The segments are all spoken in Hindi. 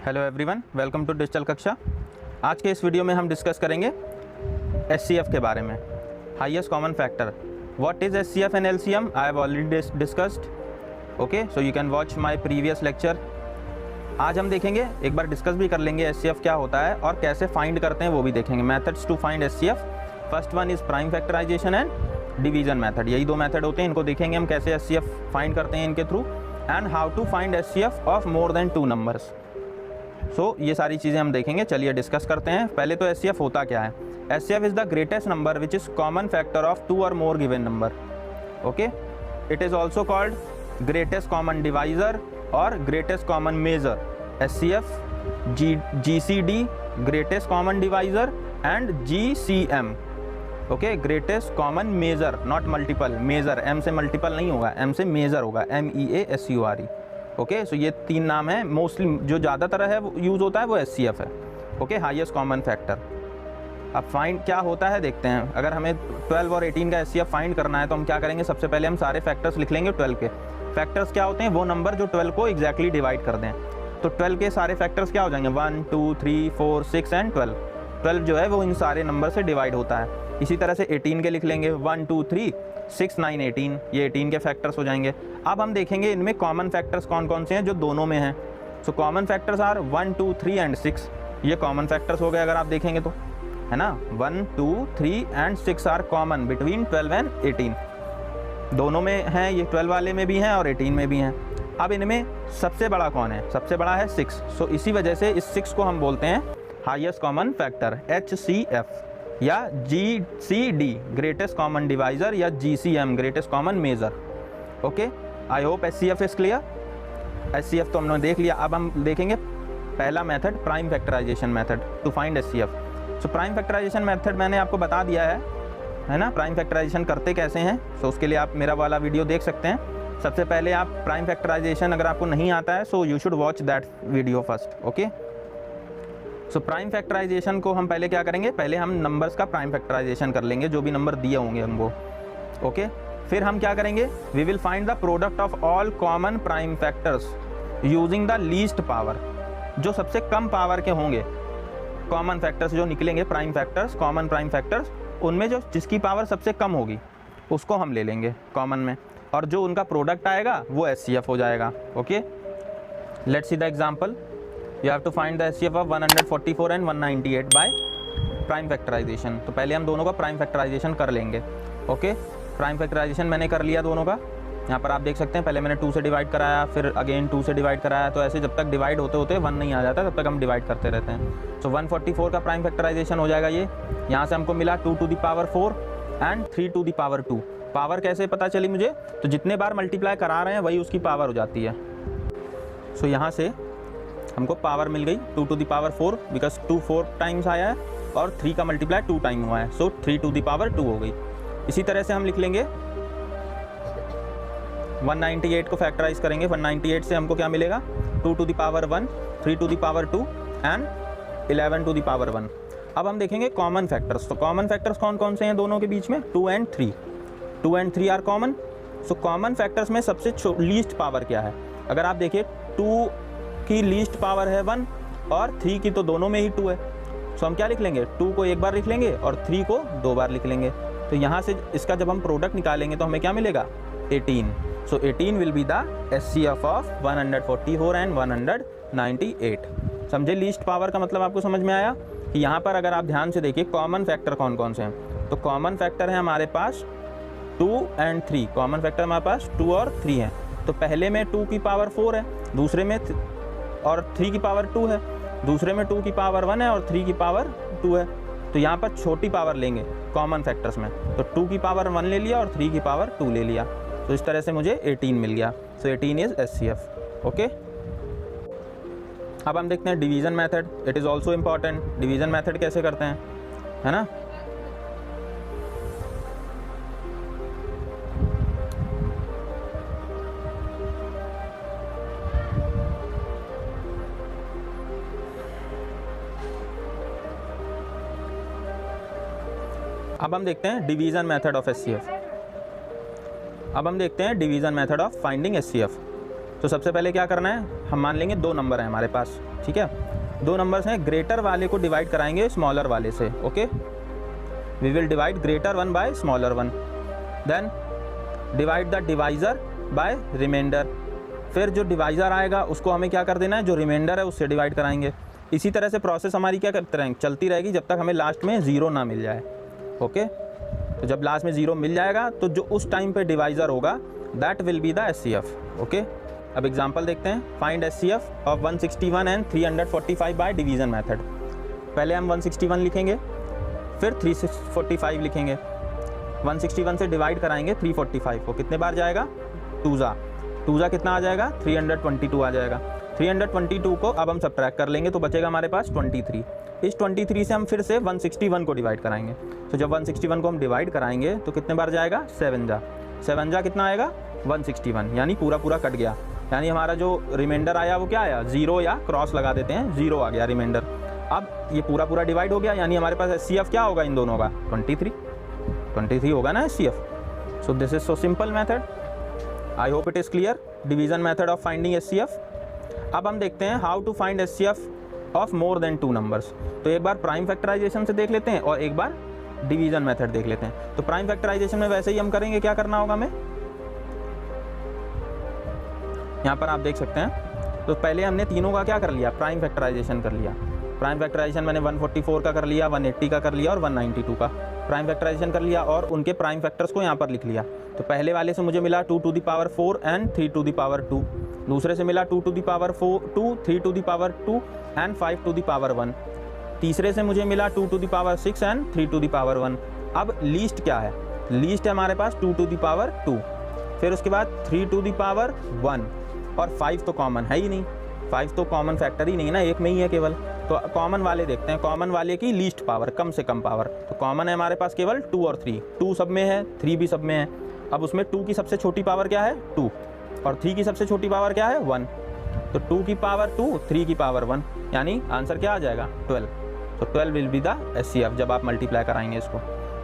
Hello everyone, welcome to digital कक्षा। आज के इस वीडियो में हम डिस्कस करेंगे एचसीएफ के बारे में, highest common factor. What is HCF and LCM I have already discussed. Okay, so you can watch my previous lecture. आज हम देखेंगे, एक बार डिस्कस भी कर लेंगे एचसीएफ क्या होता है और कैसे फाइंड करते हैं वो भी देखेंगे। Methods to find HCF, first one is prime factorisation and division method. यही दो मेथड होते हैं, इनको देखेंगे हम कैसे एचसीएफ फाइंड करते हैं इनके थ्रू, and how to find HCF of more than 2 numbers. So ये सारी चीज़ें हम देखेंगे। चलिए डिस्कस करते हैं। पहले तो एचसीएफ होता क्या है। HCF is the greatest number which is common factor of 2 और more given number. Okay, it is also called greatest common divisor और greatest common measure. HCF, GCD greatest common divisor and GCM, okay, greatest common measure, not multiple. Measure M से मल्टीपल नहीं होगा, एम से मेजर होगा, MEASURE। ओके, सो ये 3 नाम है। मोस्टली जो ज़्यादातर है वो यूज़ होता है वो एचसीएफ है। Okay, highest common factor. अब फाइंड क्या होता है देखते हैं। अगर हमें 12 और 18 का एचसीएफ फाइंड करना है तो हम क्या करेंगे, सबसे पहले हम सारे फैक्टर्स लिख लेंगे 12 के। फैक्टर्स क्या होते हैं, वो नंबर जो 12 को एग्जैक्टली डिवाइड कर दें। तो 12 के सारे फैक्टर्स क्या हो जाएंगे, 1 2 3 4 6 एंड 12। 12 जो है वो इन सारे नंबर से डिवाइड होता है। इसी तरह से 18 के लिख लेंगे, 1 2 3 6 9 18, ये 18 के फैक्टर्स हो जाएंगे। अब हम देखेंगे इनमें कॉमन फैक्टर्स कौन कौन से हैं जो दोनों में हैं। So common factors are 1 2 3 and 6। ये कॉमन फैक्टर्स हो गए अगर आप देखेंगे तो, है ना। 1 2 3 and 6 are common between 12 and 18। दोनों में हैं, ये 12 वाले में भी हैं और 18 में भी हैं। अब इनमें सबसे बड़ा कौन है, सबसे बड़ा है 6। सो इसी वजह से इस 6 को हम बोलते हैं हाईएस्ट कॉमन फैक्टर, HCF, या GCD ग्रेटेस्ट कॉमन डिवाइजर, या GCM greatest common measure. Okay, I hope HCF is clear. HCF तो हमने देख लिया। अब हम देखेंगे पहला method, prime factorisation method to find HCF। So prime factorisation method मैंने आपको बता दिया है ना, प्राइम फैक्टराइजेशन करते कैसे हैं। सो उसके लिए आप मेरा वाला वीडियो देख सकते हैं। सबसे पहले आप प्राइम फैक्टराइजेशन अगर आपको नहीं आता है, so you should watch that video first. Okay, so prime factorisation को हम पहले क्या करेंगे, पहले हम नंबर्स का प्राइम फैक्टराइजेशन कर लेंगे, जो भी नंबर दिए होंगे हमको। ओके, फिर हम क्या करेंगे, we will find the product of all common prime factors using the least power. जो सबसे कम पावर के होंगे कॉमन फैक्टर्स जो निकलेंगे, prime factors, common prime factors, उनमें जो जिसकी पावर सबसे कम होगी उसको हम ले लेंगे कॉमन में, और जो उनका प्रोडक्ट आएगा वो एचसीएफ हो जाएगा। Okay, let's see the example. You have to find the HCF of 144 and 198 by prime factorisation. तो पहले हम दोनों का प्राइम फैक्टराइजेशन कर लेंगे। ओके, प्राइम फैक्टराइजेशन मैंने कर लिया दोनों का। यहाँ पर आप देख सकते हैं, पहले मैंने 2 से डिवाइड कराया, फिर अगेन 2 से डिवाइड कराया। तो ऐसे जब तक डिवाइड होते होते 1 नहीं आ जाता तब तक हम डिवाइड करते रहते हैं। सो 144 का प्राइम फैक्टराइजेशन हो जाएगा ये। यहाँ से हमको मिला 2 to the power 4 and 3 to the power 2। Power कैसे पता चली मुझे, तो जितने बार मल्टीप्लाई करा रहे हैं वही उसकी पावर हो जाती है। सो यहाँ से हमको पावर मिल गई 2 to the power 4, because 2 4 times आया है और 3 का मल्टीप्लाई 2 टाइम हुआ है। सो 3 to the power 2 हो गई। इसी तरह से हम लिख लेंगे 198 को फैक्टराइज करेंगे। 198 से हमको क्या मिलेगा, 2 to the power 1, 3 to the power 2 and 11 to the power 1। अब हम देखेंगे कॉमन फैक्टर्स। तो कॉमन फैक्टर्स कौन कौन से हैं दोनों के बीच में, 2 and 3। 2 and 3 are common. So common factors में सबसे लीस्ट पावर क्या है, अगर आप देखिए 2 की लीस्ट पावर है 1 और 3 की तो दोनों में ही 2 है। सो हम क्या लिख लेंगे, 2 को एक बार लिख लेंगे और 3 को 2 बार लिख लेंगे। तो यहाँ से इसका जब हम प्रोडक्ट निकालेंगे तो हमें क्या मिलेगा, 18। सो 18 will be the HCF of 144 and 198। समझे, लीस्ट पावर का मतलब आपको समझ में आया कि यहाँ पर अगर आप ध्यान से देखिए कॉमन फैक्टर कौन कौन से हैं। तो कॉमन फैक्टर है हमारे पास 2 एंड 3। कॉमन फैक्टर हमारे पास 2 और 3 है। तो पहले में 2 की पावर 4 है, दूसरे में और 3 की पावर 2 है, दूसरे में 2 की पावर 1 है और 3 की पावर 2 है। तो यहाँ पर छोटी पावर लेंगे कॉमन फैक्टर्स में। तो 2 की पावर 1 ले लिया और 3 की पावर 2 ले लिया। तो इस तरह से मुझे 18 मिल गया। सो 18 इज HCF। ओके, अब हम देखते हैं division method. It is also important. Division method कैसे करते हैं, है ना। अब हम देखते हैं डिवीज़न मेथड ऑफ HCF। अब हम देखते हैं division method of finding HCF। तो सबसे पहले क्या करना है, हम मान लेंगे 2 नंबर हैं हमारे पास, ठीक है। 2 नंबर्स हैं, ग्रेटर वाले को डिवाइड कराएंगे स्मॉलर वाले से, okay. We will divide greater one by smaller one, then divide the divisor by remainder. फिर जो डिवाइज़र आएगा उसको हमें क्या कर देना है, जो रिमाइंडर है उससे डिवाइड कराएंगे। इसी तरह से प्रोसेस हमारी क्या करते रहेंगे, चलती रहेगी जब तक हमें लास्ट में 0 ना मिल जाए, ओके। तो जब लास्ट में 0 मिल जाएगा तो जो उस टाइम पे डिवाइज़र होगा that will be the SCF, okay. अब एग्जांपल देखते हैं, find SCF of 161 and 345 by division method. पहले हम 161 लिखेंगे, फिर 345 लिखेंगे। 161 से डिवाइड कराएंगे 345 को, कितने बार जाएगा, 2 जा कितना आ जाएगा, 322 आ जाएगा। 322 को अब हम सबट्रैक्ट कर लेंगे तो बचेगा हमारे पास 23। इस 23 से हम फिर से 161 को डिवाइड कराएंगे। तो जब 161 को हम डिवाइड कराएंगे तो कितने बार जाएगा, 7 जा कितना आएगा, 161, यानी पूरा कट गया। यानी हमारा जो रिमाइंडर आया वो क्या आया, 0, या क्रॉस लगा देते हैं, 0 आ गया रिमाइंडर। अब ये पूरा डिवाइड हो गया, यानी हमारे पास SCF क्या होगा इन दोनों का, 23 होगा ना SCF। So this is so simple method, I hope it is clear, division method of finding SCF। अब हम देखते हैं how to find SCF of more than 2 numbers. तो एक बार प्राइम फैक्टराइजेशन से देख लेते हैं और एक बार डिवीज़न मेथड देख लेते हैं। तो प्राइम फैक्टराइजेशन में वैसे ही हम करेंगे, क्या करना होगा हमें, यहाँ पर आप देख सकते हैं। तो पहले हमने तीनों का क्या कर लिया, प्राइम फैक्टराइजेशन कर लिया। प्राइम फैक्टराइजेशन मैंने 144 का कर लिया, 180 का कर लिया और 192 का प्राइम फैक्टराइजेशन कर लिया और उनके प्राइम फैक्टर्स को यहाँ पर लिख लिया। तो पहले वाले से मुझे मिला 2 to the power 4 and 3 to the power 2, दूसरे से मिला 2 to the power 2, 3 to the power 2 and 5 to the power 1, तीसरे से मुझे मिला 2 to the power 6 and 3 to the power 1। अब लीस्ट क्या है, लीस्ट है हमारे पास 2 टू द पावर 2, फिर उसके बाद 3 टू द पावर 1 और 5 तो कॉमन है ही नहीं, 5 तो कॉमन फैक्टर ही नहीं है ना, एक में ही है केवल। तो कॉमन वाले देखते हैं, कॉमन वाले की लीस्ट पावर, कम से कम पावर। तो कॉमन है हमारे पास केवल 2 और 3, 2 सब में है, 3 भी सब में है। अब उसमें 2 की सबसे छोटी पावर क्या है, 2, और 3 की सबसे छोटी पावर क्या है, 1। तो 2 की पावर 2, 3 की पावर 1, यानी आंसर क्या आ जाएगा, 12। तो 12 विल बी द SCF जब आप मल्टीप्लाई कराएंगे इसको।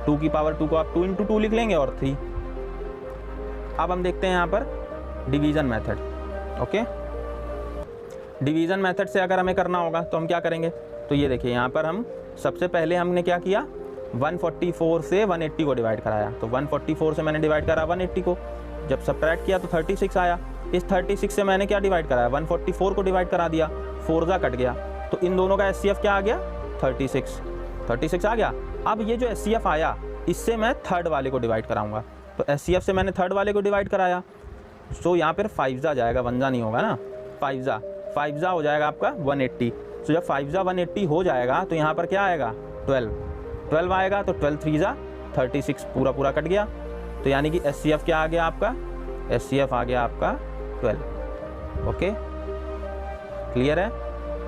2 की पावर 2 को आप 2 × 2 लिख लेंगे और 3। अब हम देखते हैं यहाँ पर division method, okay. Division method से अगर हमें करना होगा तो हम क्या करेंगे, तो ये देखिए यहाँ पर हम सबसे पहले हमने क्या किया, 144 से 180 को डिवाइड कराया। तो 144 से मैंने डिवाइड करा 180 को, जब सब्ट्रैक्ट किया तो 36 आया। इस 36 से मैंने क्या डिवाइड कराया, 144 को डिवाइड करा दिया, 4 जा कट गया। तो इन दोनों का SCF क्या आ गया, 36 आ गया। अब ये जो SCF आया इससे मैं थर्ड वाले को डिवाइड कराऊंगा। तो SCF से मैंने थर्ड वाले को डिवाइड कराया, सो यहाँ पर 5 जा जाएगा, 1 जा नहीं होगा ना, 5 जा हो जाएगा आपका 180। तो जब 5 जा 180 हो जाएगा तो यहाँ पर क्या आएगा, 12 आएगा। तो 12 3 जा 36, पूरा कट गया। तो यानी कि SCF क्या आ गया आपका, SCF आ गया आपका 12, ओके, क्लियर है।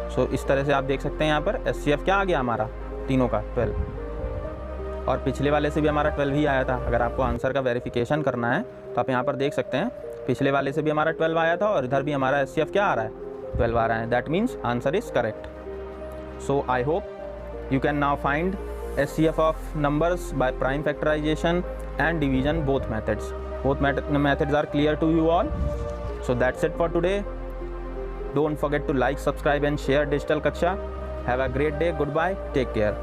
सो इस तरह से आप देख सकते हैं यहाँ पर SCF क्या आ गया हमारा, तीनों का 12, और पिछले वाले से भी हमारा 12 ही आया था। अगर आपको आंसर का वेरिफिकेशन करना है तो आप यहाँ पर देख सकते हैं, पिछले वाले से भी हमारा 12 आया था और इधर भी हमारा SCF क्या आ रहा है, 12 आ रहा है। That means answer is correct. So I hope you can now find SCF of numbers by prime factorization and division, both methods. Both methods are clear to you all. So that's it for today. Don't forget to like, subscribe and share Digital Kaksha. Have a great day. Goodbye. Take care.